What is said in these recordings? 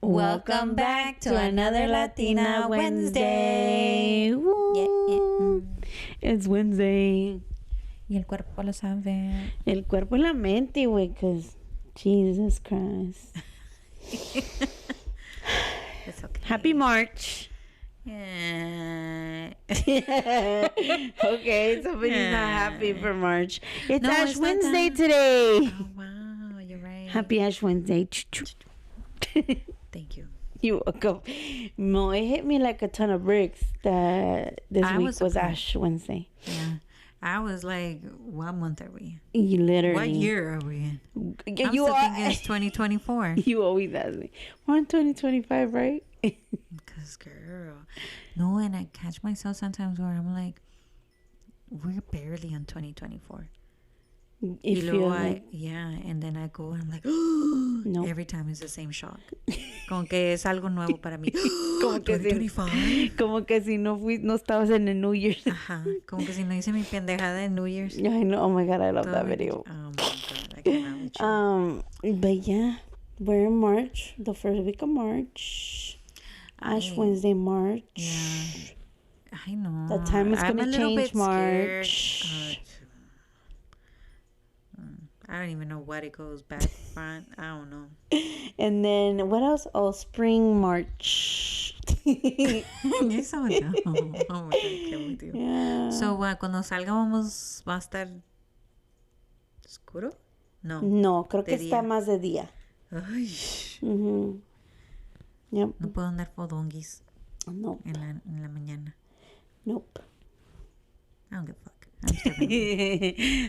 Welcome back to another Latina Wednesday. Woo. It's Wednesday. Y el cuerpo lo sabe. El cuerpo y la mente, güey, because Jesus Christ. It's okay. Happy March. Yeah. Okay, somebody's not happy for March. It's Ash it's Wednesday not today. Oh, wow. You're right. Happy Ash Wednesday. Thank you. You're welcome. No, it hit me like a ton of bricks that this week was Ash Wednesday. Yeah. I was like, what month are we in? You literally. What year are we in? I'm You still thinking it's 2024. You always ask me. We're in 2025, right? Because, girl. No, and I catch myself sometimes where I'm like, we're barely on 2024. It feels like... Yeah, and then I go and I'm like, oh, no. Every time it's the same shock. Como que es algo nuevo para mí. Como que 2025. Como que si no estabas en el New Year's. Ajá, como que si no hice mi pendejada en New Year's. I know. Oh my God, I love that video. Oh my God, I cannot with you. But yeah, we're in March, the first week of March. Ash Wednesday, March. Yeah, I know. The time is going to change March. I don't even know what it goes back, front. I don't know. And then what else? Oh, spring, March. You're so dumb. Oh my God, qué with you. Yeah. So, cuando salga va a estar oscuro? No, creo que está más de día. Ay. Mm-hmm. Yep. No puedo andar fodonguis. Nope. En la mañana. Nope. I don't give a fuck. I'm still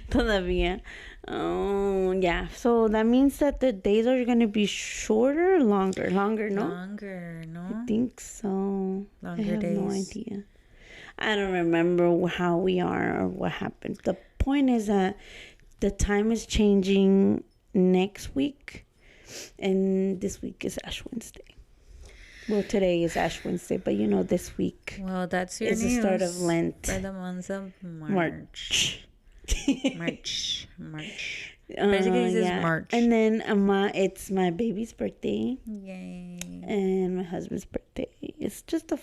Todavía. Oh, yeah. So that means that the days are going to be shorter or longer? Longer, no? Longer, no? I think so. Longer I have days. no idea. I don't remember how we are or what happened. The point is that the time is changing next week. And this week is Ash Wednesday. Well, today is Ash Wednesday, but this week that's your is the start of Lent. For the month of March. March. Basically, this is March. And then it's my baby's birthday. Yay. And my husband's birthday. It's just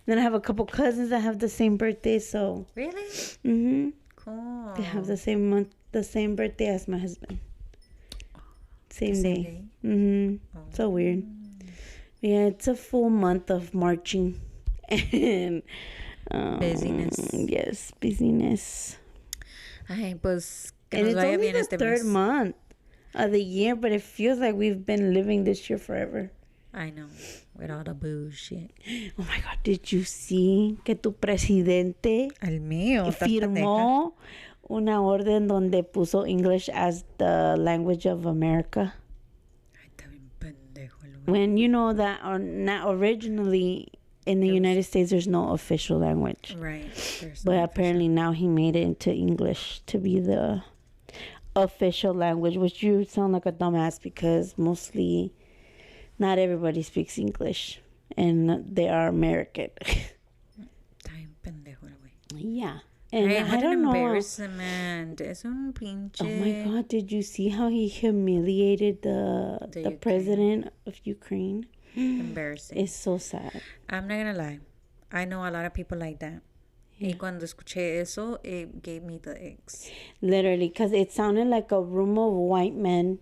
then I have a couple cousins that have the same birthday, so. Really? Mm-hmm. Cool. They have the same birthday as my husband. Same day. Mm-hmm. Oh. So weird. Yeah, it's a full month of marching and busyness. Yes, busyness. Ay, pues que and nos it's vaya only bien the third mes. month of the year, but it feels like we've been living this year forever. I know, with all the bullshit. Oh my God, did you see que tu presidente El mío firmó una orden donde puso English as the language of America? When you know that not originally in the United States there's no official language. Right. But apparently now he made it into English to be the official language, which you sound like a dumbass because mostly not everybody speaks English and they are American. Yeah. And I don't know. Embarrassment. Es un pinche. Oh my God! Did you see how he humiliated the president of Ukraine? Embarrassing. It's so sad. I'm not gonna lie. I know a lot of people like that. Yeah. Y cuando escuché eso, it gave me the icks. Literally, because it sounded like a room of white men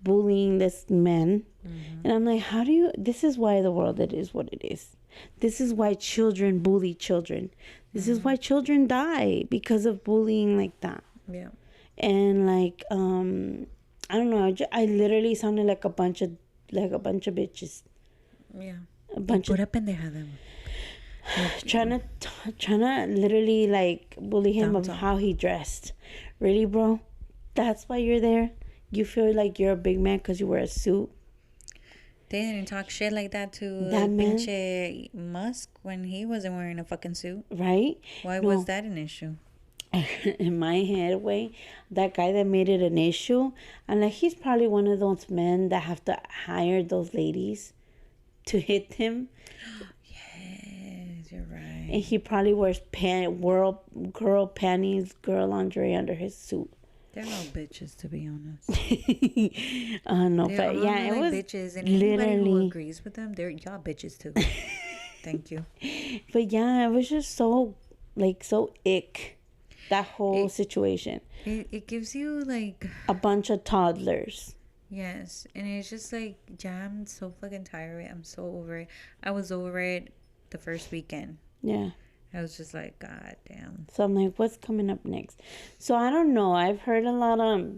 bullying this man. Mm-hmm. And I'm like, how do you... This is why the world it is what it is. This is why children bully children. This is why children die because of bullying like that. Yeah. And like, I don't know. I literally sounded like a bunch of bitches. Yeah. A bunch of... Pura pendejada. Trying to literally like bully him of how he dressed. Really, bro? That's why you're there? You feel like you're a big man because you wear a suit? They didn't talk shit like that to that man? Pinche Musk when he wasn't wearing a fucking suit. Right? Why was that an issue? In my head, way, that guy that made it an issue, I'm like, he's probably one of those men that have to hire those ladies to hit him. Yes, you're right. And he probably wears girl panties, girl lingerie under his suit. They're all bitches, to be honest. No, They're but all yeah, it like was bitches, and anybody who literally. agrees with them, they're y'all bitches too. Thank you. But yeah, it was just so like so ick. That whole It, situation. it gives you like A bunch of toddlers. yes, and it's just like yeah, I'm so fucking tired of it. I'm so over it. I was over it the first weekend. Yeah. I was just like, God damn. So I'm like, what's coming up next? So I don't know. I've heard a lot of.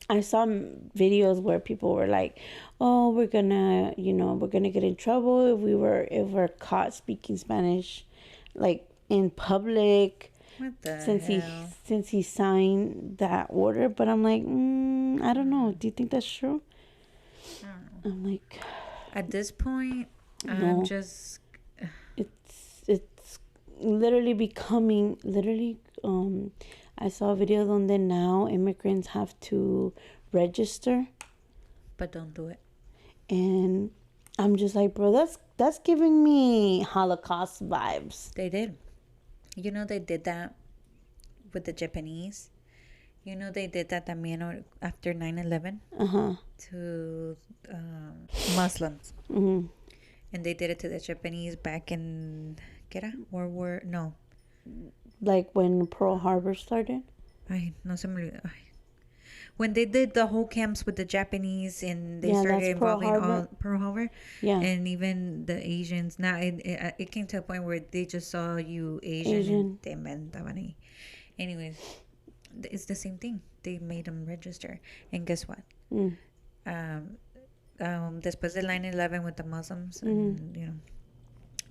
I saw videos where people were like, "Oh, we're gonna, we're gonna get in trouble if we're caught speaking Spanish, like in public, What the since hell? he signed that order." But I'm like, I don't know. Do you think that's true? I don't know. I'm like, At this point, I'm no. just It's literally becoming literally. I saw videos on there now. Immigrants have to register. but don't do it. And I'm just like, bro, that's giving me Holocaust vibes. They did. You know they did that with the Japanese. You know they did that también after 9/11 to Muslims. Mm-hmm. And they did it to the Japanese back in ¿qué era? World War no. Like when Pearl Harbor started. Ay, no se me olvidó. Ay. When they did the whole camps with the Japanese and they Yeah, started that's Pearl involving Harbor. all Pearl Harbor, Yeah. and even the Asians. Now it came to a point where they just saw you Asian. And te inventaban ahí. Anyways, it's the same thing. They made them register, and guess what? Después del 9/11 with the Muslims, and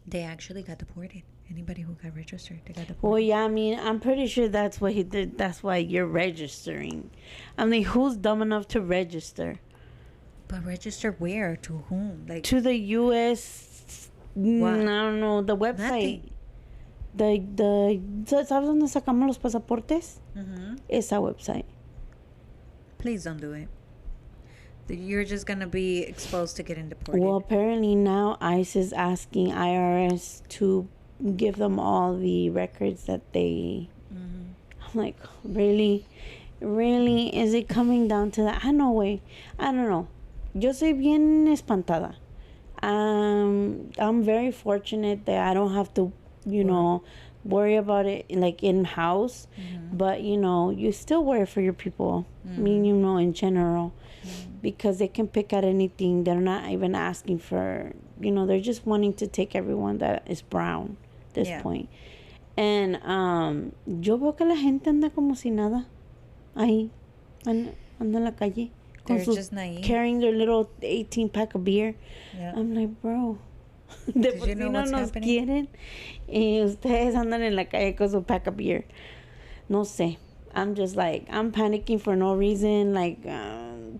they actually got deported. Anybody who got registered, they got deported. Well, yeah, I mean, I'm pretty sure that's what he did. That's why you're registering. I mean, who's dumb enough to register? But register where? To whom? Like To the U.S. What? I don't know, the website. Nothing. ¿Sabes dónde sacamos los pasaportes? Mm-hmm. Esa website. Please don't do it. You're just gonna be exposed to getting deported. Well, apparently now ICE is asking IRS to give them all the records that they. I'm like, really, is it coming down to that? I know, way. I don't know. Yo soy bien espantada. I'm very fortunate that I don't have to, worry about it like in house. But you still worry for your people. I mean, in general. Because they can pick at anything. They're not even asking for, they're just wanting to take everyone that is brown at this point. And yo veo que la gente anda como si nada. Ahí, anda en la calle. They're just naive. Carrying their little 18-pack of beer. Yeah. I'm like, bro. De por you know si no what's nos happening? quieren. Y ustedes andan en la calle con su pack of beer. No sé. I'm just like, I'm panicking for no reason. Like,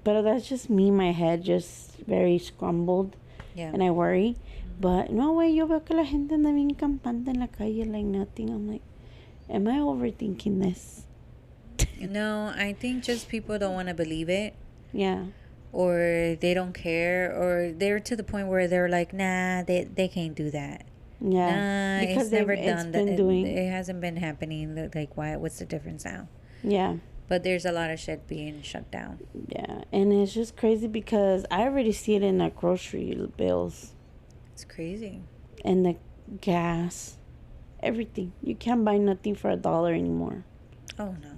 but that's just me, my head just very scrambled. Yeah. And I worry. But no way, yo veo que la gente anda bien campante en la calle like nothing. I'm like, am I overthinking this? No, I think just people don't want to believe it. Yeah. Or they don't care. Or they're to the point where they're like, nah, they can't do that. Yeah. Nah, Because it's never it's done. been It hasn't been happening. Like, why? What's the difference now? Yeah. But there's a lot of shit being shut down. Yeah. And it's just crazy because I already see it in the grocery bills. It's crazy. And the gas. Everything. You can't buy nothing for $1 anymore. Oh, no.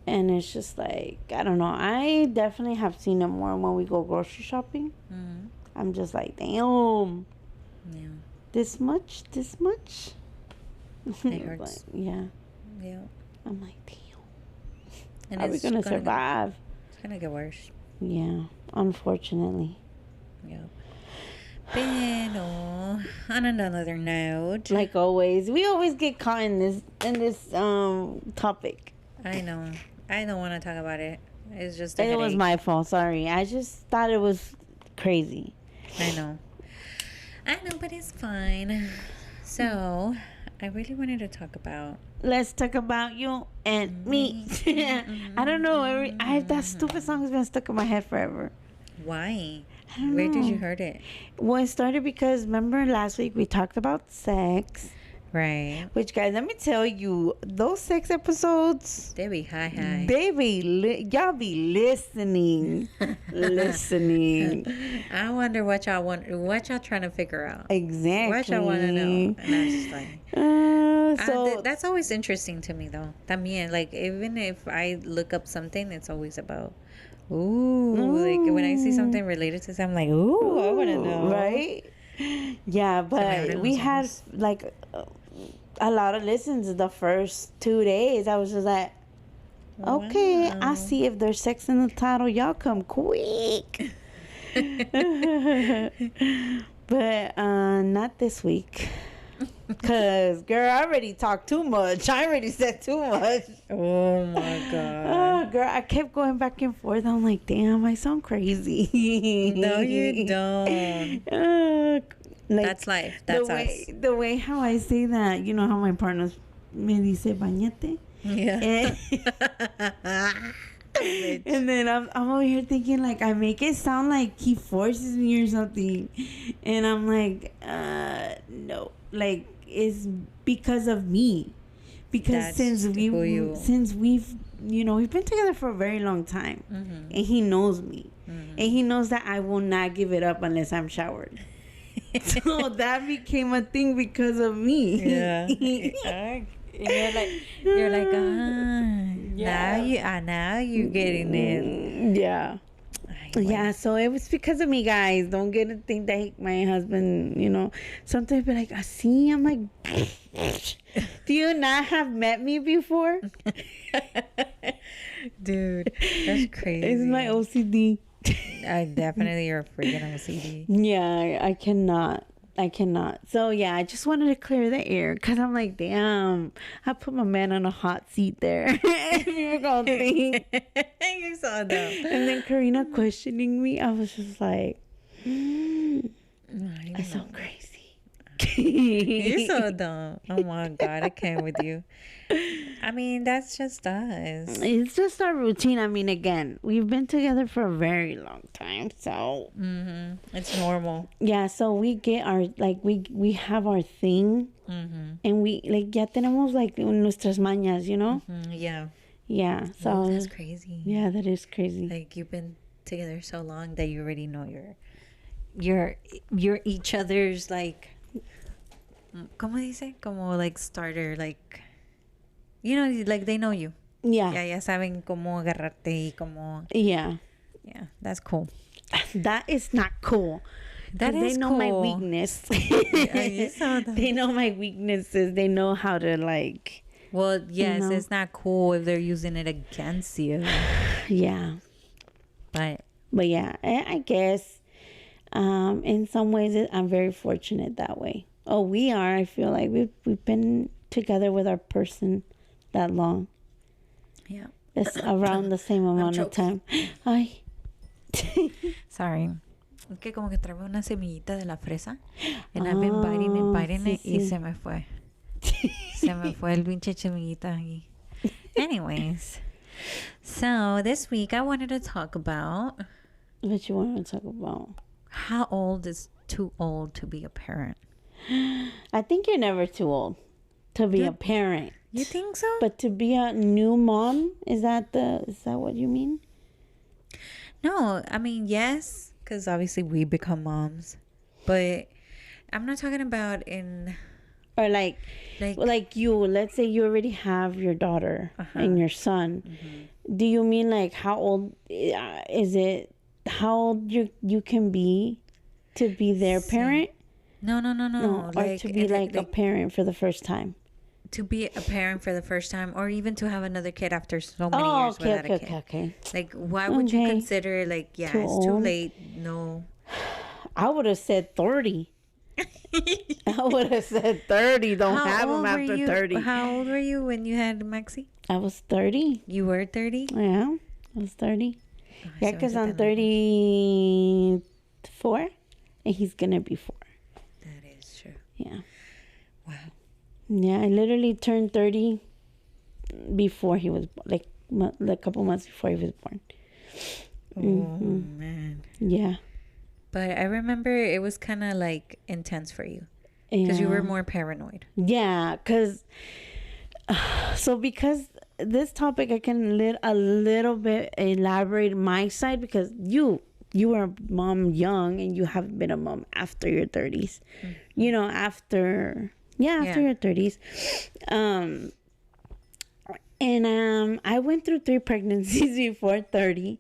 And it's just like, I don't know. I definitely have seen it more when we go grocery shopping. Mm-hmm. I'm just like, damn. Yeah. This much? It hurts. But, yeah. Yeah. I'm like, damn. And Are we going to survive? It's going to get worse. Yeah. Unfortunately. Yeah. Pero, on another note. Like always. We always get caught in this topic. I know. I don't want to talk about it. It's just It was my fault. Sorry. I just thought it was crazy. I know, but it's fine. So, I really wanted to talk about. Let's talk about you and me. I don't know. That stupid song has been stuck in my head forever. Why? I don't Where know. did you heard it? Well, it started because remember last week we talked about sex. Right. Which, guys, let me tell you, those sex episodes, They be high. y'all be listening. Listening. I wonder what y'all trying to figure out. Exactly. What y'all want to know. And I was just like, that's always interesting to me, though. También, like, even if I look up something, it's always about, like, when I see something related to something, I'm like, I want to know. Right? Yeah, but we had, like, a lot of listens the first 2 days. I was just like, okay, Wow. I see if there's sex in the title. Y'all come quick. But not this week. Because, girl, I already talked too much. I already said too much. Oh, my God. Oh, girl, I kept going back and forth. I'm like, damn, I sound crazy. No, you don't. Like, That's life. That's us. The way how I say that, you know how my partner me dice bañate? Yeah. And then I'm over here thinking, like, I make it sound like he forces me or something. And I'm like, no. Like, it's because of me. Because That's since we've we've been together for a very long time. Mm-hmm. And he knows me. Mm-hmm. And he knows that I will not give it up unless I'm showered. So that became a thing because of me. Yeah. You're like, yeah. Now you getting it. Yeah. Yeah, so it was because of me, guys. Don't get to think that my husband, sometimes be like, I see. I'm like, do you not have met me before? Dude, that's crazy. It's my OCD. I definitely are freaking OCD. Yeah, I cannot. So, yeah, I just wanted to clear the air because I'm like, damn, I put my man on a hot seat there. You're going to think. You saw that. And then Karina questioning me. I was just like, I sound crazy. You're so dumb. Oh, my God. I can't with you. I mean, that's just us. It's just our routine. I mean, again, we've been together for a very long time, so it's normal. Yeah, so we get our we have our thing, and we ya tenemos like nuestras mañas, Yeah. So that's crazy. Yeah, that is crazy. Like you've been together so long that you already know you're each other's like. ¿Cómo dice? Como like starter, like. Like they know you. Yeah. Ya saben cómo agarrarte y cómo. Yeah. Yeah, that's cool. That is not cool. They know my weakness. They know my weaknesses. They know how to like. Well, yes, it's not cool if they're using it against you. Yeah. But yeah, I guess in some ways I'm very fortunate that way. Oh, we are. I feel like we've been together with our person that long. Yeah. It's around the same amount of time. Ay. Sorry. Es que como que trae una semillita de la fresa. And I've been biting it y se me fue. Se me fue el pinche semillita aquí. Anyways. So, this week I wanted to talk about... What you want to talk about? How old is too old to be a parent? I think you're never too old to be a parent. You think so? But to be a new mom, is that what you mean? No, I mean, yes, because obviously we become moms. But I'm not talking about or like you, let's say you already have your daughter and your son. Mm-hmm. Do you mean like how old is it? How old you can be to be their parent? No. Or to be like a parent for the first time. To be a parent for the first time, or even to have another kid after so many years without a kid. Okay. Like, why would you consider like, it's too late? No. I would have said 30. I would have said 30. Don't have them after 30. How old were you when you had Maxie? I was 30. You were 30? Yeah, I was 30. Yeah, because I'm 34, and he's going to be 4. That is true. Yeah. Wow. Yeah, I literally turned 30 before he was, like a couple months before he was born. Oh, man. Yeah. But I remember it was kind of like intense for you. Because you were Yeah. more paranoid. Yeah, because this topic I can a little bit elaborate my side, because you were a mom young and you haven't been a mom after your 30s. You know, after Yeah. your 30s. And I went through 3 pregnancies before 30.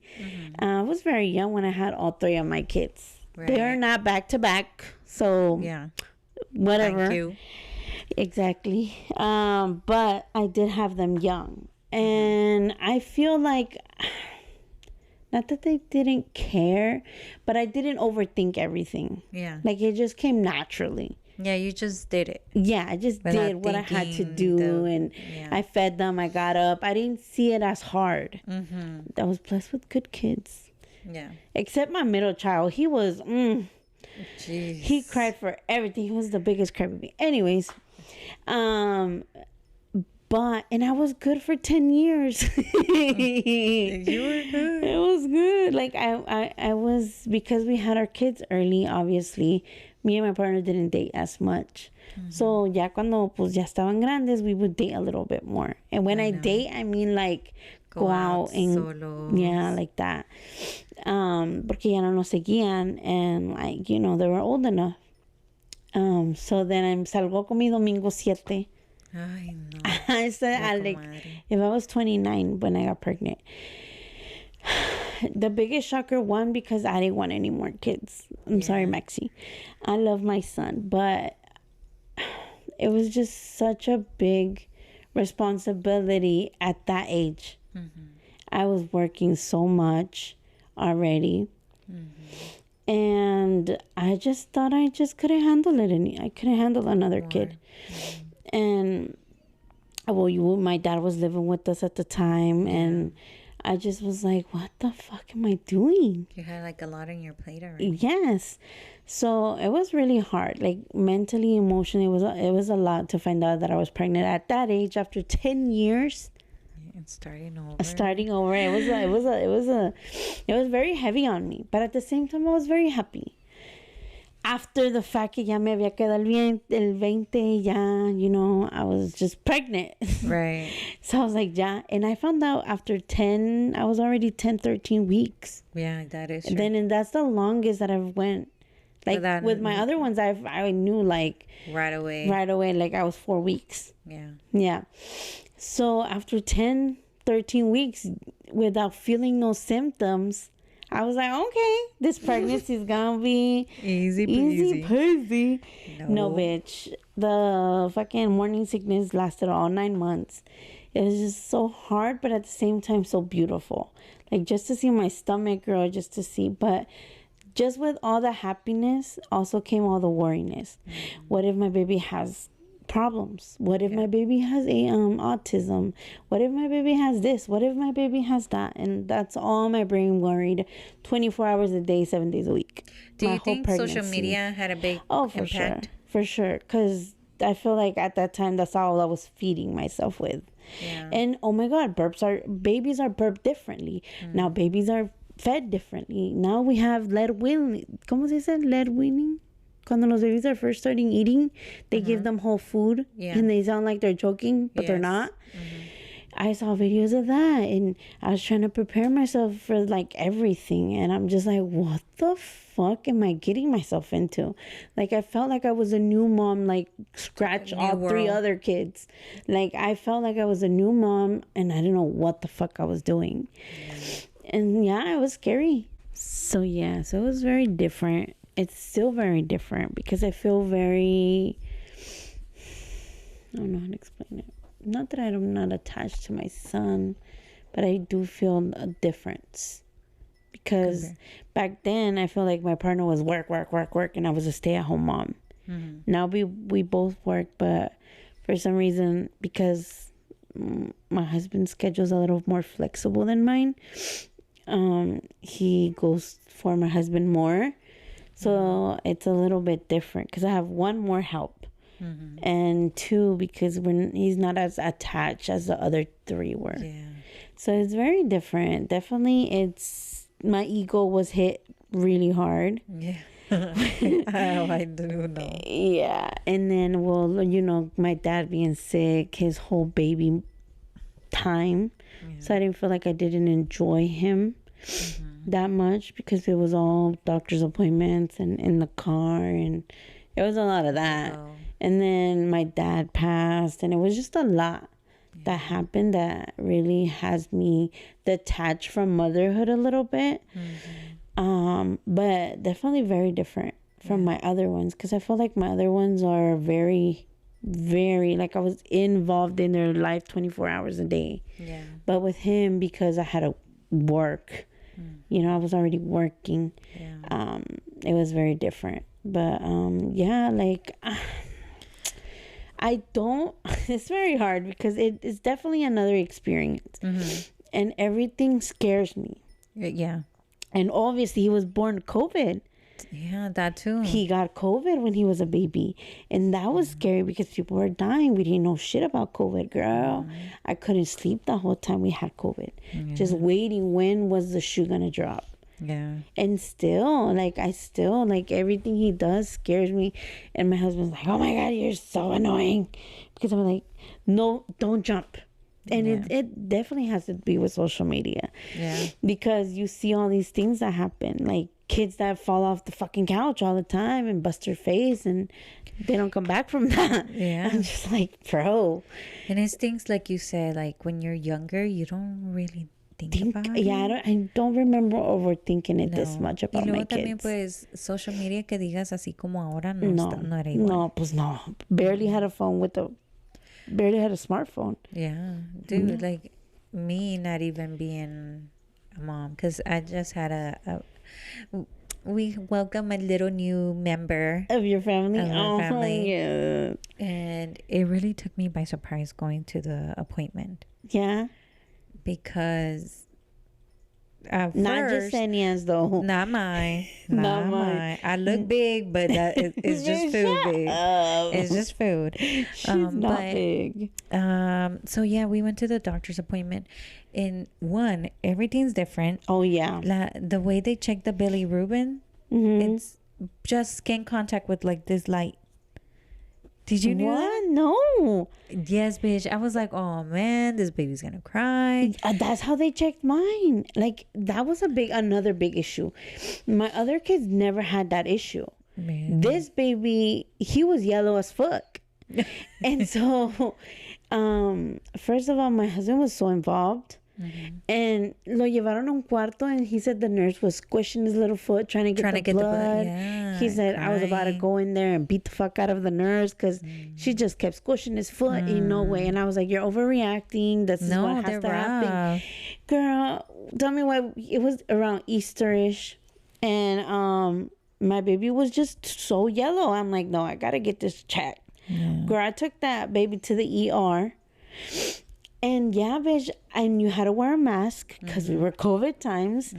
I was very young when I had all 3 of my kids. They are Right. not back to back, so Yeah. whatever. Thank you. Exactly. But I did have them young. And I feel like, not that they didn't care, but I didn't overthink everything. Yeah. Like, it just came naturally. Yeah, you just did it. Yeah, I just Without did what I had to thinking do, and yeah. I fed them. I got up. I didn't see it as hard. I was blessed with good kids, Yeah. except my middle child. He was, Jeez. he cried for everything. He was the biggest crybaby. Anyways, but and I was good for 10 years. You were good. It was good. Like I was, because we had our kids early. Obviously, me and my partner didn't date as much. So ya cuando pues ya estaban grandes, we would date a little bit more. And when I date, I mean like go out and solos. yeah, like that. Porque ya no nos seguían, and like, you know, they were old enough. So then I salgo con mi domingo 7. Ay, no. I said, Ya, like, comadre. if I was 29 when I got pregnant. The biggest shocker, one, because I didn't want any more kids. I'm sorry, Maxie. I love my son, but it was just such a big responsibility at that age. I was working so much already. And I just thought I just couldn't handle it. I couldn't handle another kid. And well, my dad was living with us at the time, and I just was like, what the fuck am I doing? You had like a lot on your plate already. Yes. So it was really hard, like mentally, emotionally. It was a lot to find out that I was pregnant at that age after 10 years. And starting over. Starting over, it was very heavy on me, but at the same time I was very happy. After the fact que ya me había quedado el 20, ya, you know, I was just pregnant. Right. So I was like, yeah. And I found out after 10, I was already 10, 13 weeks. Yeah, that is true. And that's the longest that I've went. Like with my other ones, I knew like right away. like I was 4 weeks. Yeah. Yeah. So after 10, 13 weeks without feeling no symptoms, I was like, okay, this pregnancy is gonna be Easy peasy. No, bitch. The fucking morning sickness lasted all 9 months. It was just so hard, but at the same time so beautiful. Like, just to see my stomach grow, just to see. But just with all the happiness also came all the worriness. What if my baby has problems? What if my baby has autism? What if my baby has this? What if my baby has that? And that's all my brain worried 24 hours a day, 7 days a week. Do My you whole think pregnancy. social media had a big impact? For sure, because I feel like at that time that's all I was feeding myself with. Yeah. And oh my god, babies are burped differently. Now babies are fed differently. Now we have lead weaning. ¿Cómo se dice? Lead weaning. Cuando los babies are first starting eating, they give them whole food, and they sound like they're joking, but they're not. I saw videos of that, and I was trying to prepare myself for like everything, and I'm just like, what the fuck am I getting myself into? Like, I felt like I was a new mom, like scratch all 3 other kids. Like, I felt like I was a new mom, and I didn't know what the fuck I was doing. And yeah, it was scary. So yeah, so it was very different. It's still very different because I feel very, I don't know how to explain it. Not that I'm not attached to my son, but I do feel a difference. Because back then, I feel like my partner was work, and I was a stay-at-home mom. Now we both work, but for some reason, because my husband's schedule is a little more flexible than mine, he goes for my husband more. So it's a little bit different because I have 1 more help. And 2, because he's not as attached as the other 3 were. Yeah. So it's very different. Definitely, my ego was hit really hard. Yeah. Oh, I do know. Yeah. And then, well, my dad being sick, his whole baby time. Yeah. So I didn't feel like I didn't enjoy him that much because it was all doctor's appointments and in the car, and it was a lot of that. Oh, And then my dad passed, and it was just a lot that happened that really has me detached from motherhood a little bit. But definitely very different from my other ones, because I feel like my other ones are very, very, like I was involved in their life 24 hours a day. yeah. But with him, because I had to work, I was already working. Yeah. It was very different. But yeah, like I don't. It's very hard because it's definitely another experience, and everything scares me. Yeah. And obviously, he was born COVID. Yeah, that too. He got COVID when he was a baby, and that was scary because people were dying. We didn't know shit about COVID, girl. I couldn't sleep the whole time we had COVID, just waiting when was the shoe gonna drop. Yeah. And still, like, everything he does scares me. And my husband's like, oh my God, you're so annoying. Because I'm like, no, don't jump. And it definitely has to be with social media. Yeah. Because you see all these things that happen. Like kids that fall off the fucking couch all the time and bust their face and they don't come back from that. Yeah. I'm just like, bro. And it's things like you said, like when you're younger, you don't really think about it. Yeah, I don't remember overthinking it this much Y about my luego también, kids. pues, social media que digas así como ahora no, No, no era igual. no, pues no. Barely had a phone barely had a smartphone. Yeah, dude, like me not even being a mom, because I just had we welcome a little new member Of your family? of our family, Yeah. and it really took me by surprise going to the appointment, Yeah. because at Not first, Yesenia's though. not mine, Not not mine. mine. I look big, but it's just food big. It's just food. She's not big. So yeah, we went to the doctor's appointment. In one, everything's different. Oh yeah. The way they check the bilirubin, it's just skin contact with like this light. Did you know What? that? No. Yes, bitch. I was like, oh man, this baby's gonna cry. That's how they checked mine. Like that was another big issue. My other kids never had that issue. Man. This baby, he was yellow as fuck. And so, first of all, my husband was so involved. And lo llevaron a un cuarto, and he said the nurse was squishing his little foot trying to get the blood. Yeah, He said I was about to go in there and beat the fuck out of the nurse because she just kept squishing his foot in no way. And I was like, you're overreacting. This is what has to happen. Girl, tell me why. It was around Easterish, and my baby was just so yellow. I'm like, no, I gotta get this checked. Girl, I took that baby to the ER. And yeah, bitch, and you had to wear a mask because we were COVID times.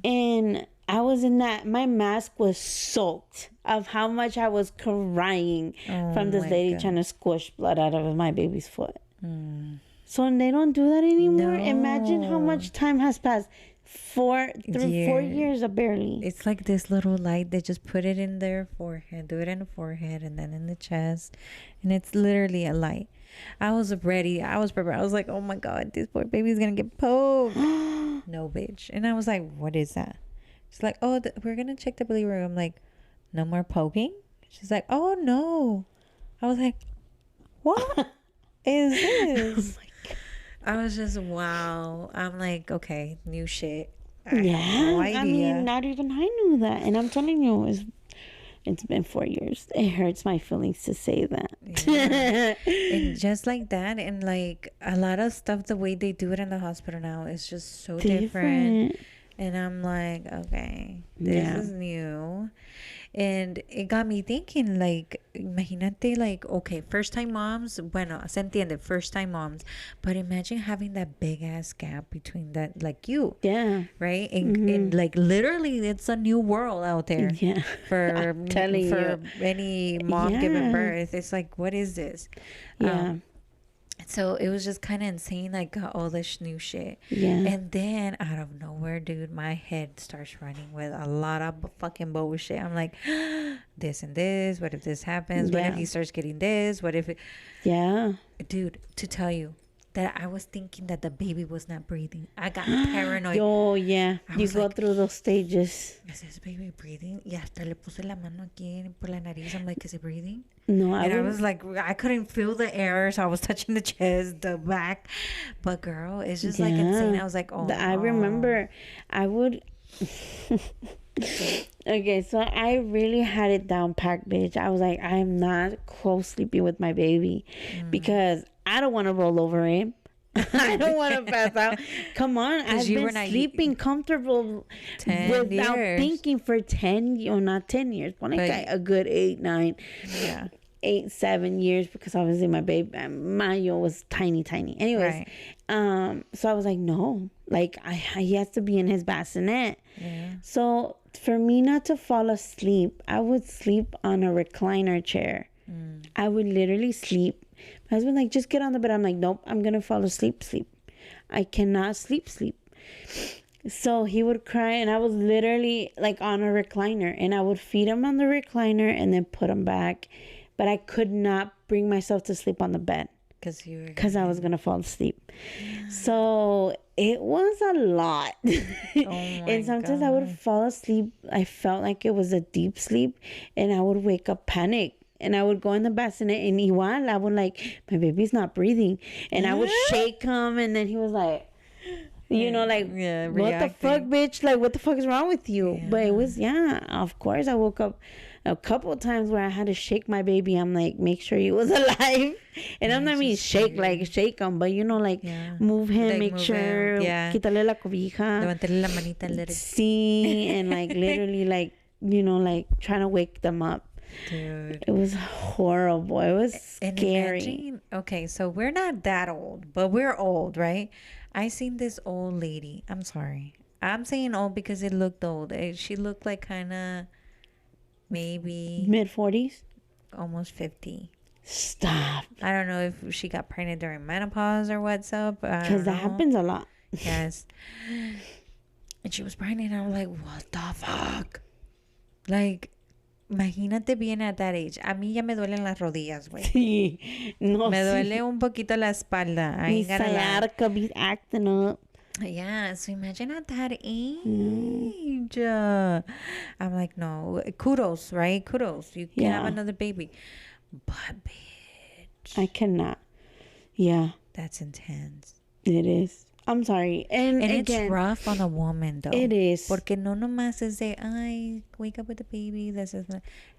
And I was in that, my mask was soaked of how much I was crying from this lady trying to squish blood out of my baby's foot. So they don't do that anymore. No. Imagine how much time has passed. 4 years of barely. It's like this little light. They just put it in their forehead, do it in the forehead, and then in the chest, and it's literally a light. I was ready. I was prepared. I was like, oh my God, this poor baby's gonna get poked. No, bitch. And I was like, what is that? She's like, oh, we're gonna check the bilirubin. I'm like, no more poking? She's like, oh no. I was like, what is this? I was just, wow. I'm like, okay, new shit. I had no idea. I mean, not even I knew that. And I'm telling you, it's been 4 years. It hurts my feelings to say that. Yeah. And just like that, and like a lot of stuff, the way they do it in the hospital now is just so different. And I'm like, okay, this is new. And it got me thinking, like, imagínate, like, okay, first time moms, bueno, se entiende, first time moms, but imagine having that big ass gap between that, like you, right? And like literally, it's a new world out there, for any mom giving birth. It's like, what is this? So it was just kind of insane. Like, got all this new shit. Yeah. And then out of nowhere, dude, my head starts running with a lot of fucking bullshit. I'm like, this and this. What if this happens? What if Yeah. he starts getting this? What if it, Yeah. dude, to tell you that I was thinking that the baby was not breathing. I got paranoid. Oh, yeah. I You was go like, through those stages. is this baby breathing? Y hasta le puse la mano aquí por la nariz. I'm like, is it breathing? No, And I would, was like, I couldn't feel the air, so I was touching the chest, the back. But girl, it's just like insane. I was like, oh, I no. remember I would. Okay, so I really had it down packed, bitch. I was like, I am not co-sleeping with my baby because I don't want to roll over him. I don't want to pass out. Come on, I've you been were not- sleeping comfortable 10 without years. thinking for 10, or not 10 years, but like a good 8, 9, Yeah. 8, 7 years, because obviously my baby Mayo was tiny. Anyways, so I was like, no, like he has to be in his bassinet. Yeah. So for me not to fall asleep, I would sleep on a recliner chair. I would literally sleep. My husband like, just get on the bed. I'm like, nope, I'm gonna fall asleep. I cannot sleep. So he would cry, and I was literally like on a recliner, and I would feed him on the recliner and then put him back. But I could not bring myself to sleep on the bed because I was gonna fall asleep. So it was a lot. And sometimes I would fall asleep. I felt like it was a deep sleep, and I would wake up panic. And I would go in the bassinet, and igual, I would like, my baby's not breathing. And I would shake him, and then he was like, you know, like, what the fuck, bitch? Like, what the fuck is wrong with you? Yeah. But it was, of course, I woke up a couple of times where I had to shake my baby. I'm like, make sure he was alive. And I'm not mean shake him, but you know, like, move him, Like, make move sure, him, yeah. quítale la cobija. Levantarle la manita a little. See, and like, literally, like, you know, like, trying to wake them up. Dude. It was horrible. It was scary. Imagine, okay, so we're not that old, but we're old, right? I seen this old lady. I'm sorry. I'm saying old because it looked old. She looked like kind of maybe Mid-40s? almost 50. Stop. I don't know if she got pregnant during menopause or what's up. Because that happens a lot. Yes. And she was pregnant. I was like, what the fuck? Like, imagínate bien at that age. A mí ya me duelen las rodillas, güey. Sí. No, Me sí. duele un poquito la espalda. I Mi ain't gonna lie. sciatica be acting up. Yeah, so imagine at that age. I'm like, no. Kudos, right? Kudos. You can have another baby. But, bitch. I cannot. Yeah, That's intense. it is. I'm sorry. And again, it's rough on a woman, though. it is. Porque no nomás es de, ay, wake up with the baby. This is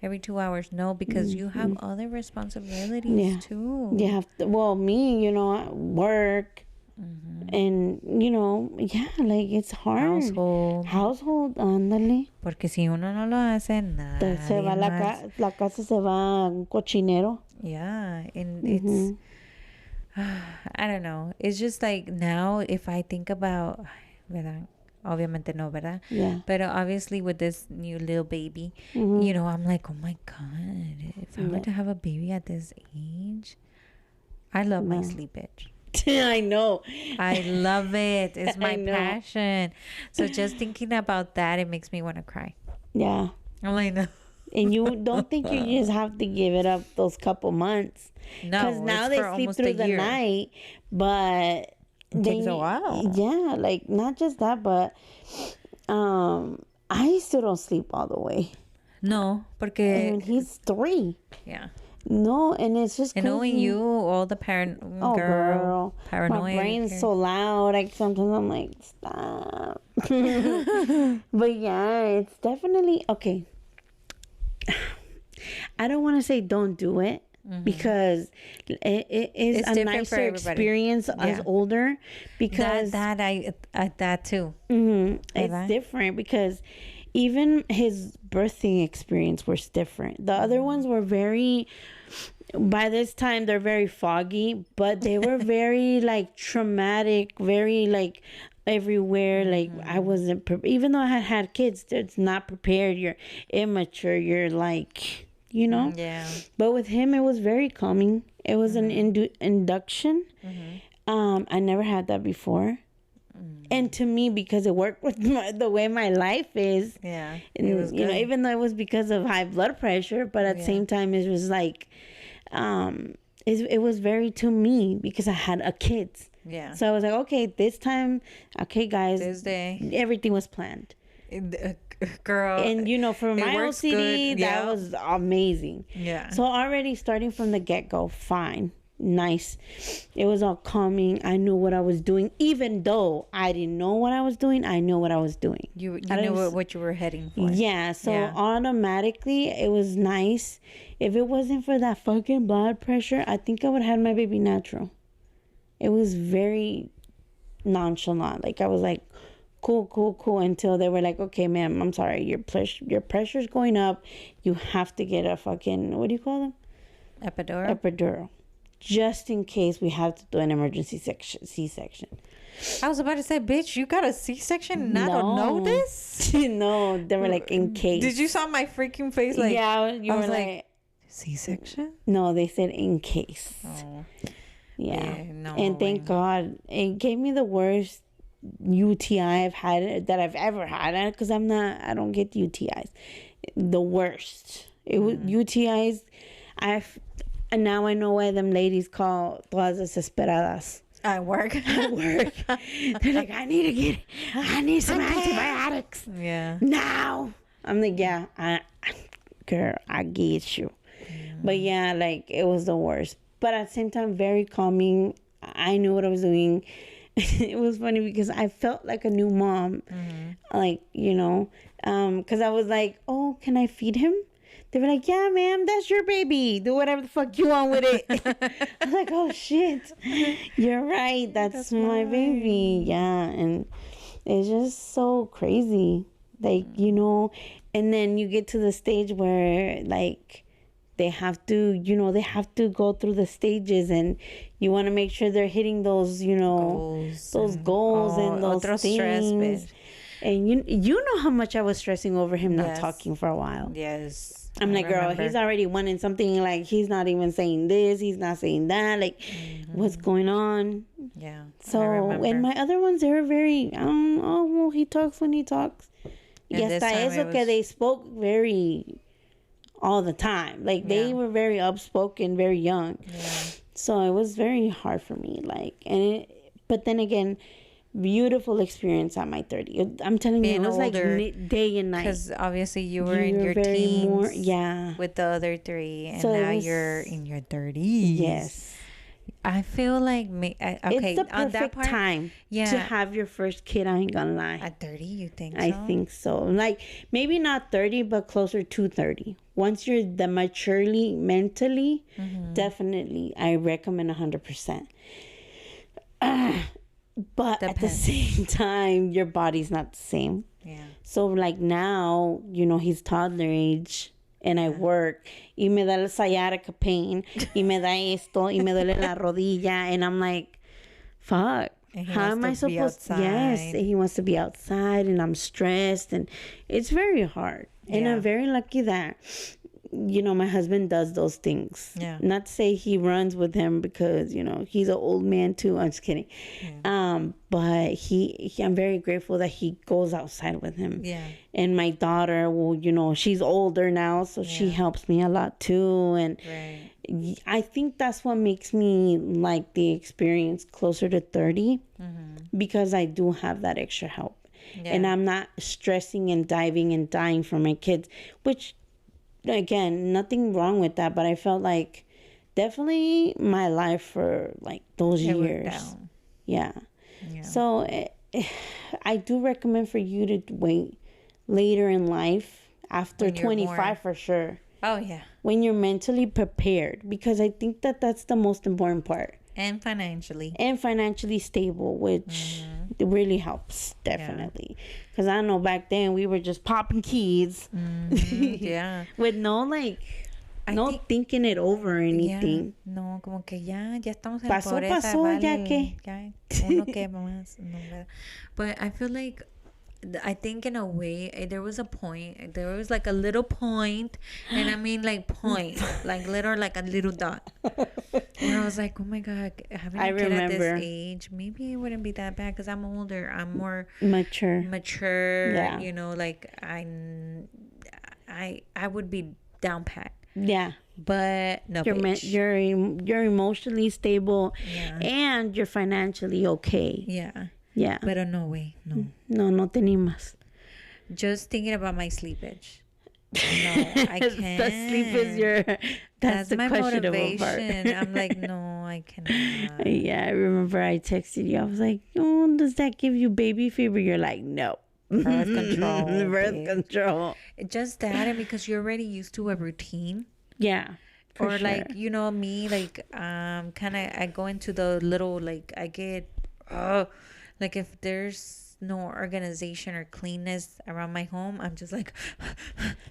every 2 hours. No, because you have other responsibilities, too. You have to, well, me, you know, work. And, you know, like, it's hard. Household, ándale. Porque si uno no lo hace, nada. Se va la casa se va un cochinero. Yeah, and it's, I don't know. It's just like now, if I think about, ¿verdad? Obviamente no, ¿verdad? Yeah. But obviously with this new little baby, you know, I'm like, oh my God, if I were to have a baby at this age, I love my sleep, bitch. I know. I love it. It's my I know. passion. So just thinking about that, it makes me want to cry. Yeah. I'm like, no. And you don't think you just have to give it up those couple months. No, Because now it's they for sleep almost through a the year. night. But It takes a while. Yeah, like, not just that, but I still don't sleep all the way. No, porque, And he's 3. yeah. No, and it's just And knowing crazy. you, all the Girl. paranoia. My brain's so loud. Like, sometimes I'm like, stop. But yeah, it's definitely okay. I don't want to say don't do it because it is It's a different for nicer everybody. experience as older because that too. it's different because even his birthing experience was different. The other ones were very, by this time they're very foggy, but they were very like traumatic, very like everywhere. Like I wasn't even though I had kids, it's not prepared. You're immature. You're like you know. Yeah. But with him, it was very calming. It was an induction. I never had that before. And to me, because it worked with the way my life is, Yeah. and, It was you know, good. even though it was because of high blood pressure, but at the same time, it was like, it was very to me because I had a kid. Yeah. So I was like, okay, this time, okay, guys, This day. everything was planned. Girl. And you know, for it my works OCD, good. that Yeah. was amazing. Yeah. So already starting from the get go, fine, nice. It was all calming. I knew what I was doing, even though I didn't know what I was doing. I knew what I was doing. You I knew was- what you were heading for. Yeah. So Yeah. automatically, it was nice. If it wasn't for that fucking blood pressure, I think I would have had my baby natural. It was very nonchalant. Like I was like, cool, until they were like, okay, ma'am, I'm sorry, your pressure's going up. You have to get a fucking, what do you call them? Epidural. Just in case we have to do an emergency C-section. I was about to say, bitch, you got a C-section and I don't know this? No, they were like, in case. Did you saw my freaking face? Like, yeah, you I were was like, C-section? no, they said in case. Oh. Yeah. No. And thank God, it gave me the worst UTI that I've ever had, because I don't get UTIs. The worst. It was UTIs. And now I know why them ladies call todas desesperadas. At work. At work. They're like, I need some antibiotics. Yeah. Now. I'm like, yeah, girl, I get you. But yeah, like, it was the worst. But at the same time, very calming. I knew what I was doing. It was funny because I felt like a new mom. Like, you know, because I was like, oh, can I feed him? They were like, yeah, ma'am, that's your baby. Do whatever the fuck you want with it. I was like, oh, shit. You're right. That's my baby. Yeah. And it's just so crazy. Like, you know, and then you get to the stage where, like, they have to go through the stages, and you want to make sure they're hitting those, you know, those goals and those things. Stress, bitch. And you know how much I was stressing over him not talking for a while. Yes. I'm like, girl, he's already wanting something. Like, he's not even saying this. He's not saying that. Like, what's going on? Yeah. So, and my other ones, they were very, oh, well, he talks when he talks. And Y hasta eso que they spoke very all the time. Like, they were very upspoken, very young. Yeah. So it was very hard for me. Like, but then again, beautiful experience at my 30. I'm telling you, it was older, like day and night. Because obviously you were in your teens yeah, with the other three, and so now you're in your 30s. Yes. I feel like okay, it's the perfect on that part, time to have your first kid. I ain't gonna lie. At 30, you think so? I think so. Like, maybe not 30, but closer to 30. Once you're the maturely, mentally, definitely, I recommend 100%. But at the same time, your body's not the same. Yeah. So, like, now, you know, he's toddler age, and I work, y me da el sciatica pain, y me da esto, y me duele la rodilla, and I'm like, fuck. How am I supposed to? Yes, he wants to be outside, and I'm stressed, and it's very hard. And I'm very lucky that, you know, my husband does those things. Yeah. Not to say he runs with him, because, you know, he's an old man too. I'm just kidding. Yeah. But I'm very grateful that he goes outside with him. Yeah. And my daughter, well, you know, she's older now, so she helps me a lot too. And I think that's what makes me like the experience closer to 30, because I do have that extra help. Yeah. And I'm not stressing and diving and dying for my kids, which, again, nothing wrong with that, but I felt like definitely my life for like those years. Yeah. So I do recommend for you to wait later in life, after 25 for sure. Oh, yeah. When you're mentally prepared, because I think that that's the most important part. And financially stable, which really helps, definitely. Because I know back then we were just popping kids. Yeah. With no, like, thinking it over or anything. Yeah. No, como que ya estamos en pasó, pobreza. Pasó, vale, ya que. Ya, uno que más. No, but I feel like I think in a way there was a point. There was like a little point, and I mean like point, like little, like a little dot. Where I was like, oh my god, having I a kid at this remember. age, maybe it wouldn't be that bad because I'm older. I'm more Mature. mature. Yeah. You know, like I would be down pat. Yeah. But no, You're bitch. you're emotionally stable, Yeah. and you're financially okay. Yeah. Yeah. But no way, no. No te animas. Just thinking about my sleepage. No, I can't. The sleep is that's the my questionable motivation. part. I'm like, no, I cannot. Yeah, I remember I texted you. I was like, oh, does that give you baby fever? You're like, no. Birth control. Birth bitch. control. Just that, and because you're already used to a routine. Yeah. For Or sure. like, you know, me, like kind of I go into the little, like I get like if there's no organization or cleanness around my home, I'm just like,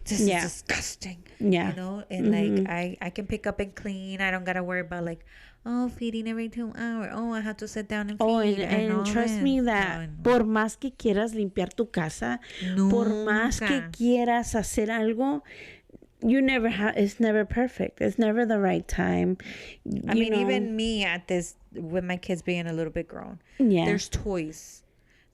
this is disgusting. Yeah. You know, and like I can pick up and clean. I don't gotta worry about like, oh, feeding every 2 hours. Oh, I have to sit down and feed. Oh, and and all trust that. me that Oh, no. por más que quieras limpiar tu casa, por más que Nunca. quieras hacer algo, it's never perfect. It's never the right time. I mean, even me at this, with my kids being a little bit grown, Yeah. there's toys,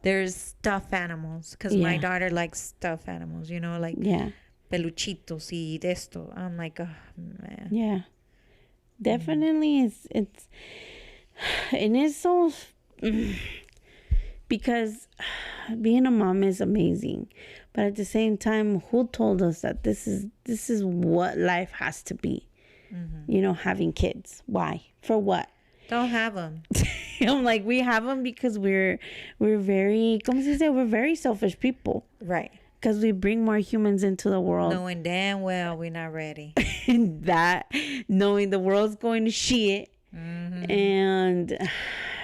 there's stuffed animals, because my daughter likes stuffed animals, you know, like Yeah. peluchitos y de esto. I'm like, oh man. Yeah. Definitely it's and it's so because being a mom is amazing, but at the same time, who told us that this is what life has to be? You know, having kids. Why? For what? Don't have them. I'm like, we have them because we're very, ¿cómo se dice? We're very selfish people. Right. Because we bring more humans into the world. Knowing damn well we're not ready. That, knowing the world's going to shit. And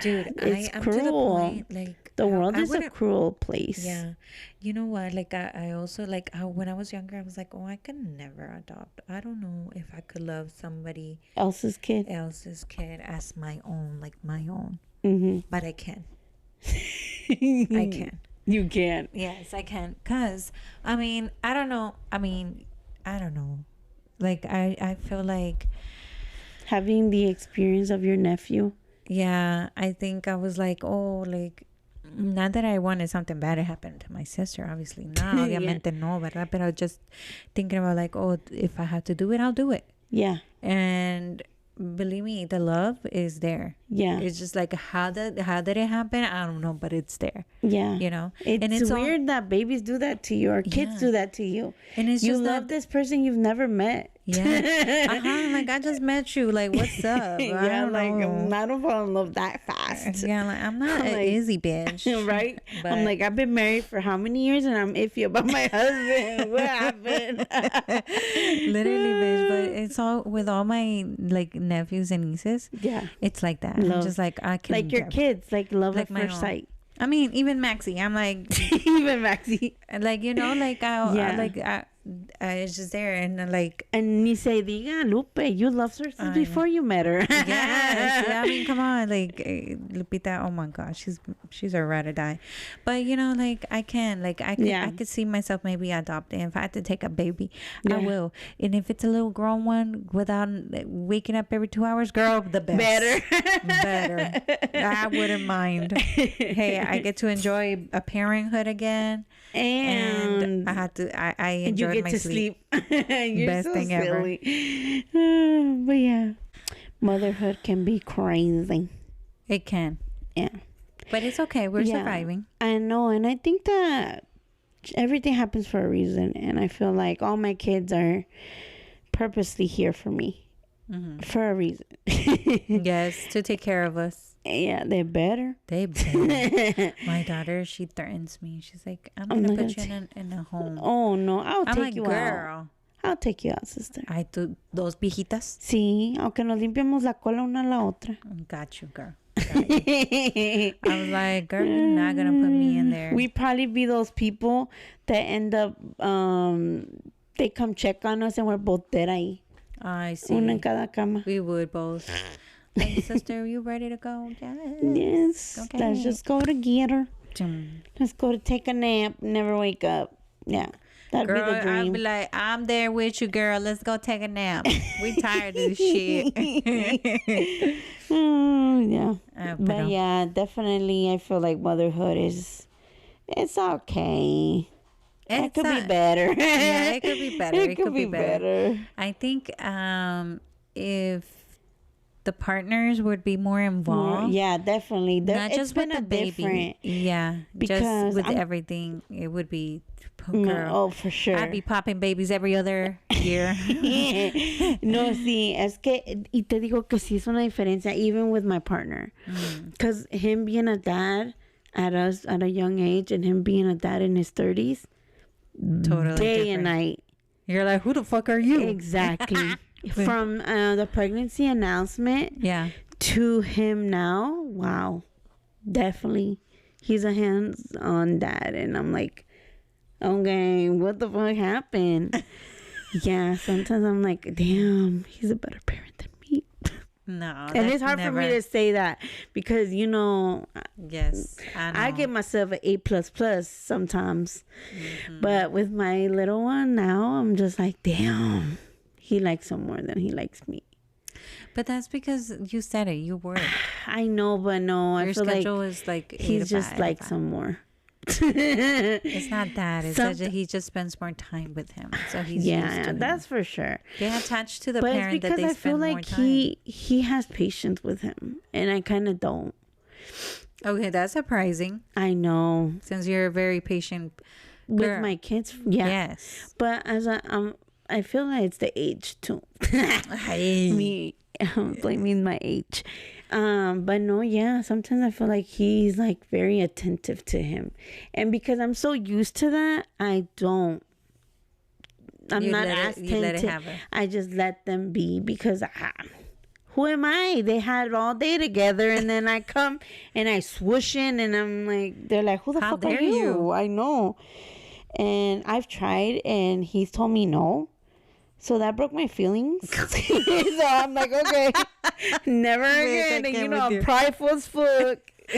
Dude, it's I'm cruel. to the point, like The world I is a wouldn't- cruel place. Yeah. You know what? Like, I also, like, when I was younger, I was like, oh, I could never adopt. I don't know if I could love somebody Else's kid. else's kid as my own, like my own. Mm-hmm. But I can. I can. You can. Yes, I can. Because, I mean, I don't know. Like, I feel like, Having the experience of your nephew. yeah, I think I was like, oh, like, not that I wanted something bad to happen to my sister, obviously. No, obviamente no, ¿verdad? But I was just thinking about like, oh, if I have to do it, I'll do it. Yeah. And believe me, the love is there. Yeah. It's just like, how did it happen? I don't know, but it's there. Yeah. You know? It's, and it's weird that babies do that to you or kids do that to you. And it's You just love this person you've never met. Yeah. Like, I just met you. Like, what's up? I don't know. I don't fall in love that fast. Yeah, like, I'm not an like, easy bitch. Right? But I'm like, I've been married for how many years and I'm iffy about my husband. What happened? literally, bitch. But it's all with all my like nephews and nieces. Yeah. It's like that. Love. I'm just like, I can Like your kids, like love like at my first own. sight. I mean, even Maxie. I'm like, Even Maxie. like, you know, like Yeah. it's just there, and like, And ni se diga, Lupe, you loved her since before you met her. yes, I mean, come on, like, Lupita. Oh my gosh, she's a ride or die. But you know, like, I could see myself maybe adopting. If I had to take a baby, I will. And if it's a little grown one without waking up every 2 hours, girl, the best. Better. I wouldn't mind. Hey, I get to enjoy a parenthood again, and I had to. I enjoyed you get my to sleep. You're Best so thing ever. silly. But yeah, motherhood can be crazy. It can, Yeah, but it's okay. We're surviving. I know, and I think that everything happens for a reason, and I feel like all my kids are purposely here for me. For a reason. Yes, to take care of us. Yeah, they better. They better. My daughter, she threatens me. She's like, I'm gonna put you in a home. Oh no, I'll I'm take like, you girl. out. I'll take you out, sister. I do dos viejitas. Sí, aunque nos limpiemos la cola una a la otra. Got you, girl. Got you. I was like, girl, you're not gonna put me in there. We probably be those people that end up, they come check on us and we're both dead ahí. I see. Una en cada cama. We would both. Hey, sister, you ready to go? Yes. Yes. Okay. Let's just go together. Let's go to take a nap, never wake up. Yeah, that'd Girl, be the dream. I'd be like, I'm there with you, girl. Let's go take a nap. We tired of this shit. Yeah. But yeah, definitely I feel like motherhood it's okay. It could be better. Yeah, it could be better. It could be better. I think if the partners would be more involved. Yeah, definitely. Not It's just been with a the baby. different. Yeah, Because just with everything, it would be. Girl, Oh, for sure. I'd be popping babies every other year. No, sí, es que, y te digo que sí es una diferencia, even with my partner. Because him being a dad at a young age and him being a dad in his 30s, Totally day different. and night. You're like, who the fuck are you? Exactly. From the pregnancy announcement Yeah. to him now, wow. Definitely. He's a hands-on dad. And I'm like, okay, what the fuck happened? Yeah, sometimes I'm like, damn, he's a better parent than me. No. And it's hard for me to say that because, Yes. I give myself an A++ sometimes. But with my little one now, I'm just like, damn, he likes him more than he likes me. But that's because you said it. You were. I know, but no, Your I feel schedule like is like 8 he's to just 5, like 5. some more. It's not that. It's that he just spends more time with him. So he's used to him. That's for sure. Get attached to the But it's parent that because they I feel spend more like time. he has patience with him, and I kind of don't. Okay, that's surprising. I know Since you're a very patient with girl. my kids, yeah. Yes. But as I feel like it's the age too. Hey. Me blaming my age. But no, yeah, sometimes I feel like he's like very attentive to him, and because I'm so used to that, I'm not as you let it attentive. happen. I just let them be because who am I? They had it all day together, and then I come and I swoosh in, and I'm like, they're like, who the How fuck are dare you? you? I know. And I've tried, and he's told me no. So that broke my feelings. So I'm like, okay, never again. And I'm prideful as fuck.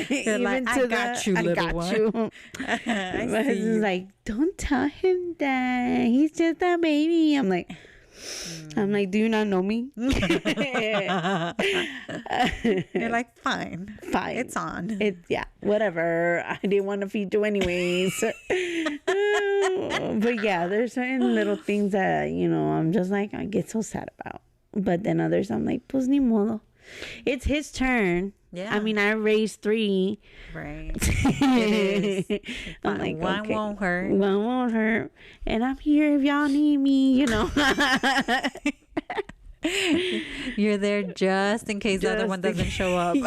You're like, I got you, little one. My husband's like, don't tell him that. He's just a baby. I'm like, do you not know me? You're like, fine. Fine. It's on. Yeah, whatever. I didn't want to feed you anyways. But yeah, there's certain little things that, I'm just like, I get so sad about. But then others, I'm like, pues ni modo. It's his turn. Yeah. I mean, I raised 3. Right. It is. I'm like, one okay. won't hurt. One won't hurt. And I'm here if y'all need me, You're there just in case the other one doesn't show up.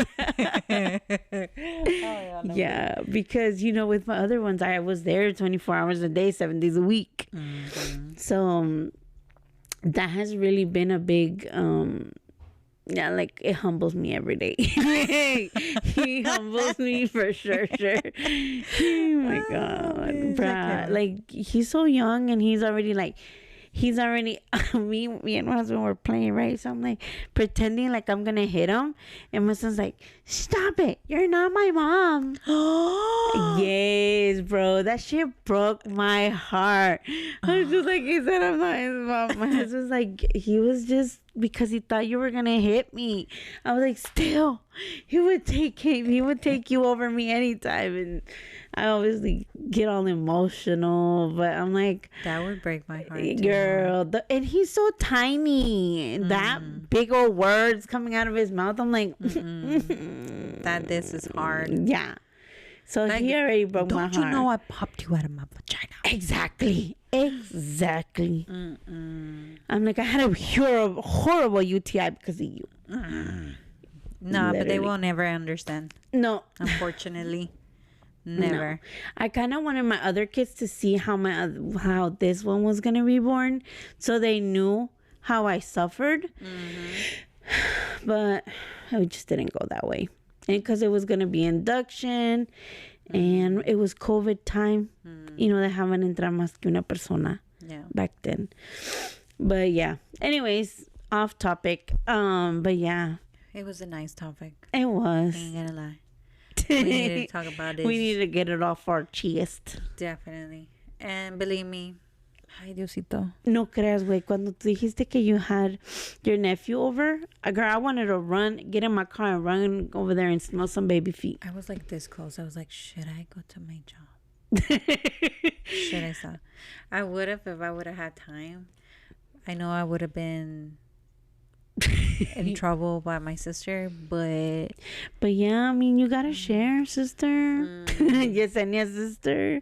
Yeah, because with my other ones, I was there 24 hours a day, 7 days a week. So that has really been a big like it humbles me every day. He humbles me for sure. Oh my god, bruh. Like he's so young and he's already me and my husband were playing, right? So I'm like pretending like I'm gonna hit him, and my son's like, stop it, you're not my mom. Yes, bro, that shit broke my heart. I was just like, he said I'm not his mom. My husband's like, he was just because he thought you were gonna hit me. I was like, still, he would take you over me anytime. And I obviously get all emotional, but I'm like, that would break my heart, girl. And he's so tiny. That big old words coming out of his mouth. I'm like, that this is hard. Yeah. So like, he already broke my heart. Don't you know I popped you out of my vagina? Exactly. I'm like, I had a horrible UTI because of you. No, Literally. but they will never understand. No. Unfortunately. Never. No. I kind of wanted my other kids to see how this one was going to be born, so they knew how I suffered. But it just didn't go that way. And because it was going to be induction and it was COVID time, dejaban entrar más que una persona back then. But yeah, anyways, off topic. But yeah, it was a nice topic. it was. I ain't gonna lie. We need to talk about this. We need to get it off our chest. Definitely. And believe me, ay, Diosito. No creas, güey. Cuando tú dijiste que you had your nephew over, girl, I wanted to run, get in my car and run over there and smell some baby feet. I was like this close. I was like, should I go to my job? Should I stop? I would have if I would have had time. I know I would have been in trouble by my sister, but yeah, I mean, you gotta share, sister. Yesenia's sister.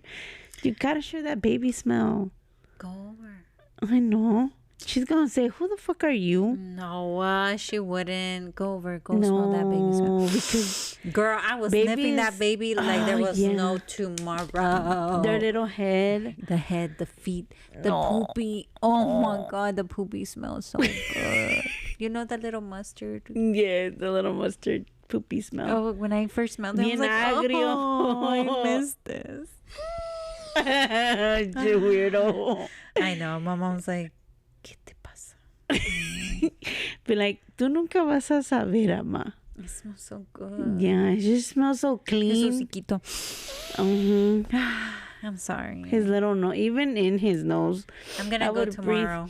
You gotta share that baby smell. go over. I know. She's gonna say, "Who the fuck are you?" No, she wouldn't. Go over. Go smell that baby smell. No, because Girl, I was babies- sniffing that baby like there was no tomorrow. their little head. The head, the feet, the poopy. Oh my God, the poopy smells so good. You know that little mustard? Yeah, the little mustard poopy smell. Oh, when I first smelled it, I was like, Vinagre. oh, I missed this. You weirdo. I know. My mom's like, ¿qué te pasa? Be like, tú nunca vas a saber, ama. It smells so good. Yeah, it just smells so Jesús clean. chiquito. I'm sorry. His little nose, even in his nose. I'm gonna I go would tomorrow.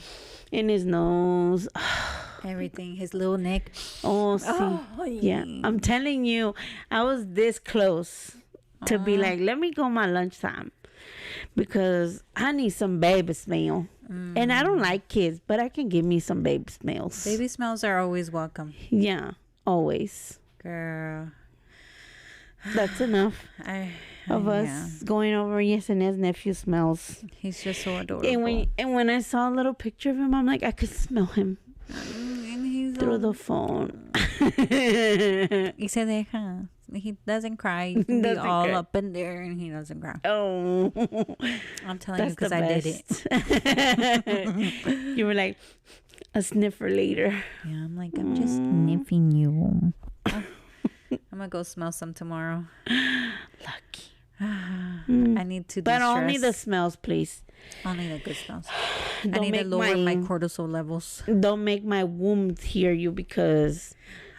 In his nose. Everything. His little neck. Oh, see. Oh, Yeah, I'm telling you, I was this close to be like, let me go my lunchtime because I need some baby smell. And I don't like kids, but I can give me some baby smells. Baby smells are always welcome. Yeah, always. Girl. That's enough of yeah. us going over Yesenia's nephew smells. He's just so adorable. And when I saw a little picture of him, I'm like, I could smell him And he's through the phone. Y se deja. He doesn't cry. You can be Doesn't all cry. up in there and he doesn't cry. Oh, I'm telling you that's the because I did it. You were like a sniffer later. Yeah, I'm like, I'm just sniffing you. I'm gonna go smell some tomorrow. Lucky. I need to But de-stress. only the smells, please. Only the good smells. I Don't need to make lower my my- cortisol levels. Don't make my womb hear you because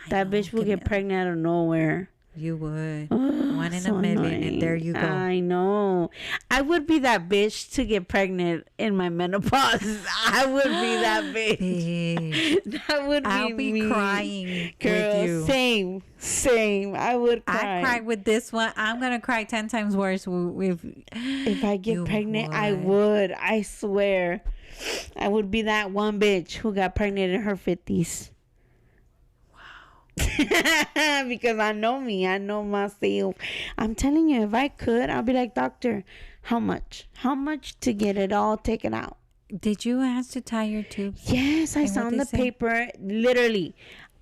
that know, bitch will give me get pregnant out of nowhere. You would. One in So a million, annoying. and there you go. I know. I would be that bitch to get pregnant in my menopause. I would be that bitch. Bitch. That would be I'll be me. crying Girl, with you. same. I would cry. I cried with this one. I'm gonna cry 10 times worse with. If I get You pregnant, I would. would. I swear. I would be that one bitch who got pregnant in her 50s. Because I know me. I know myself. I'm telling you, if I could, I'll be like, doctor, how much? How much to get it all taken out? Did you ask to tie your tubes? Yes, I And saw what on they the say? paper, literally.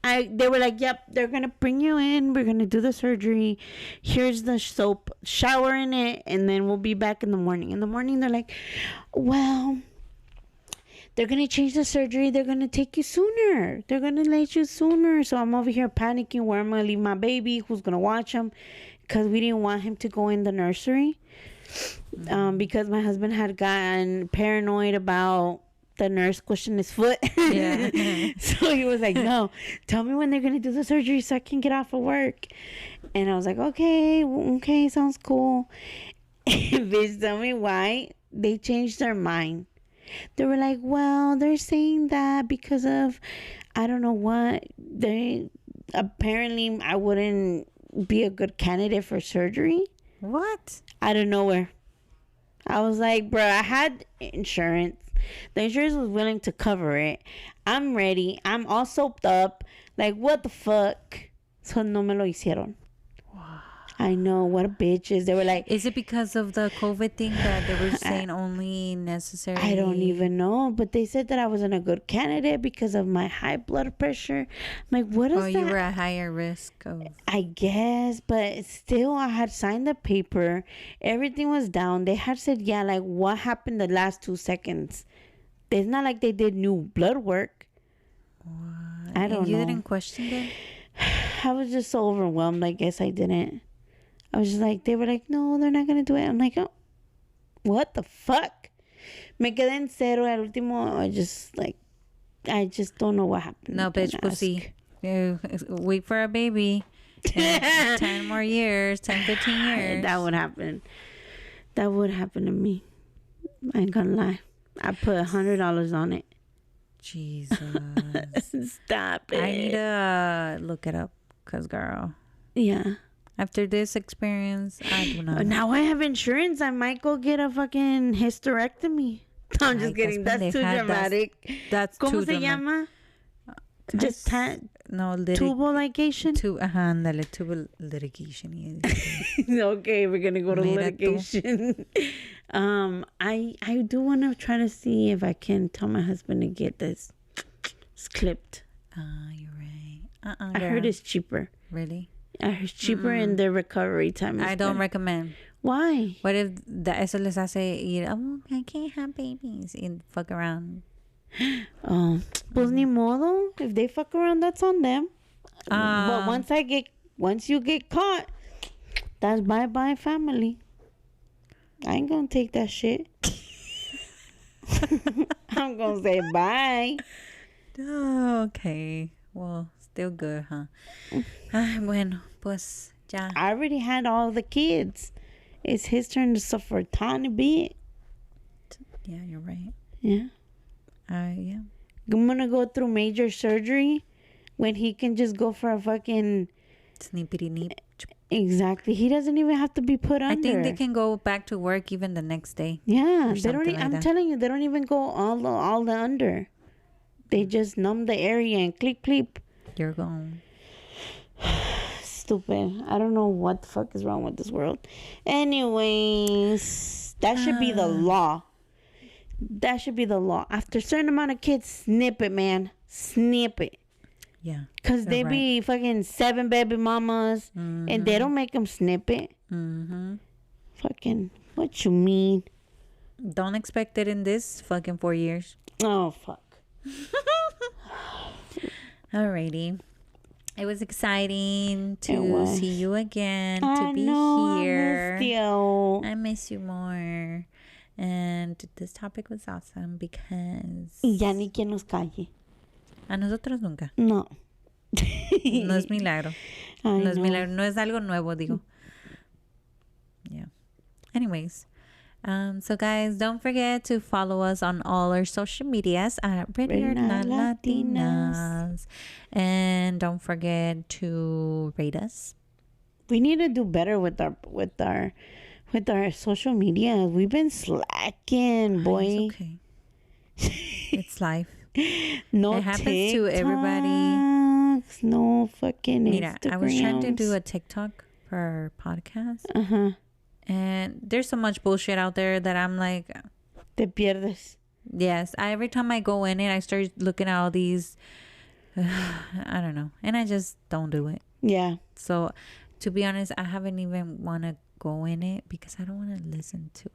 They were like, yep, they're going to bring you in. We're going to do the surgery. Here's the soap. Shower in it. And then we'll be back in the morning. In the morning, they're like, well, they're going to change the surgery. They're going to take you sooner. They're going to let you sooner. So I'm over here panicking where I'm going to leave my baby. Who's going to watch him? Because we didn't want him to go in the nursery. Because my husband had gotten paranoid about the nurse squishing his foot. Yeah. So he was like, no, tell me when they're going to do the surgery so I can get off of work. And I was like, okay, sounds cool. Bitch, tell me why they changed their mind. They were like, well, they're saying that because of, I don't know what, they apparently I wouldn't be a good candidate for surgery. What? Out of nowhere. I was like, bro, I had insurance. The insurance was willing to cover it. I'm ready. I'm all soaped up. Like, what the fuck? So no me lo hicieron. I know, what a bitches. They were like, Is it because of the COVID thing that they were saying only necessary? I don't even know. But they said that I wasn't a good candidate because of my high blood pressure. I'm like, what is Oh, that? you were at higher risk of. I guess, but still, I had signed the paper. Everything was down. They had said, yeah, like, what happened the last 2 seconds? It's not like they did new blood work. I don't You know. didn't question them? I was just so overwhelmed. I guess I didn't. I was just like, they were like, no, they're not going to do it. I'm like, oh, what the fuck? Me quedé en cero. Al último, I just don't know what happened. No, bitch, Don't pussy. ask. You wait for a baby. 10 more years, 10, 15 years. That would happen. That would happen to me. I ain't gonna lie. I put $100 on it. Jesus. Stop it. I need to look it up. Because, girl, Yeah. after this experience, I do not. Now I have insurance. I might go get a fucking hysterectomy. I'm just Ay, kidding. That's too pendeja. dramatic. That's ¿Cómo too se dramatic. llama? Just No, tubal ligation? Ándale, tubal litigation. Okay, we're gonna go to Mira litigation. I do want to try to see if I can tell my husband to get this clipped. You're right. I heard it's cheaper. Really? I heard it's cheaper and the recovery time is I don't better. recommend. Why? What if eso les hace ir, oh, I can't have babies, and fuck around? Oh, pues ni modo. If they fuck around, that's on them. But once you get caught, that's bye family. I ain't gonna take that shit. I'm gonna say bye. Oh, okay. Well, still good, huh? Ay, bueno, pues ya. I already had all the kids. It's his turn to suffer a tiny bit. Yeah, you're right. Yeah. Yeah. I'm gonna go through major surgery when he can just go for a fucking... Snippity neep. Exactly. He doesn't even have to be put under. I think they can go back to work even the next day. Yeah, or they don't. something like I'm that. telling you, they don't even go all the under. They just numb the area and click clip. You're gone. Stupid. I don't know what the fuck is wrong with this world. Anyways, that should be the law. That should be the law. After a certain amount of kids, snip it, man. Snip it. Yeah. Because they be fucking 7 baby mamas and they don't make them snip it. Mm-hmm. Fucking, what you mean? Don't expect it in this fucking 4 years. Oh, fuck. Alrighty. It was exciting to see you again, to be here. I missed you. I miss you more. And this topic was awesome because... Y ya ni quien nos calle. A nosotros nunca. No. No es milagro. Ay, No es milagro. No es algo nuevo, digo. Yeah. Anyways. So guys, don't forget to follow us on all our social medias at Ready or Not Latinas. And don't forget to rate us. We need to do better with our social media. We've been slacking, boy. It's okay. It's life. No, it happens TikToks, to everybody. No fucking Mira, I was trying to do Instagrams. a TikTok for our podcast. Uh-huh. And there's so much bullshit out there that I'm like, Te pierdes. yes. Every time I go in it, I start looking at all these, I don't know. And I just don't do it. Yeah. So, to be honest, I haven't even want to go in it because I don't want to listen to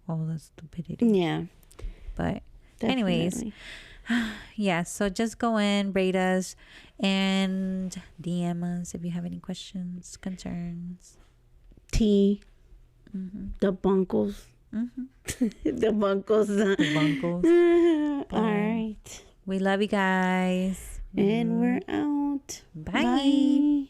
all the stupidity. Yeah. But Definitely. anyways, yeah, so just go in, rate us, and DM us if you have any questions, concerns. Tea. Mm-hmm. The bunkles. Mm-hmm. The bunkles. Bunkles. All right. We love you guys. And we're out. Bye. Bye.